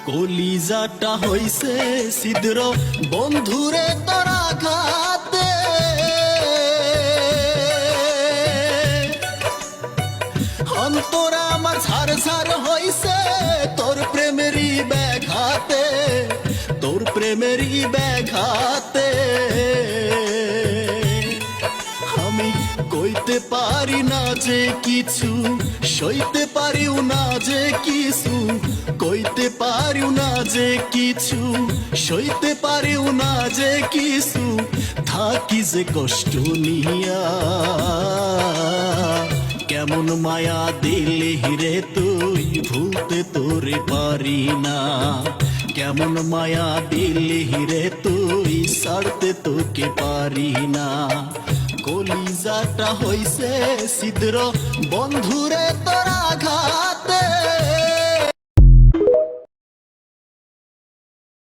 কলিজাটা হইছে ছিদ্র বন্ধুরে তোরা ঘাতে, অন্তরা আমার ঝাড় ঝাড় হইছে তোর প্রেমেরই ব্যাঘাতে, তোর প্রেমেরই ব্যাঘাতে। আমি কইতে পারি না যে কিছু, সইতে পারিও না যে কিছু, কইতে পারিও না যে কিছু, সইতে পারিও না যে কিছু, থাকি যে কষ্ট নিয়া। কেমন মায়া দিলি রে তুই, ভুলতে তোরে পারি না। কেমন মায়া দিলি রে তুই, ছাড়তে তোকে পারি না। কলিজাটা হইছে ছিদ্র বন্ধুরে তোরা ঘাতে।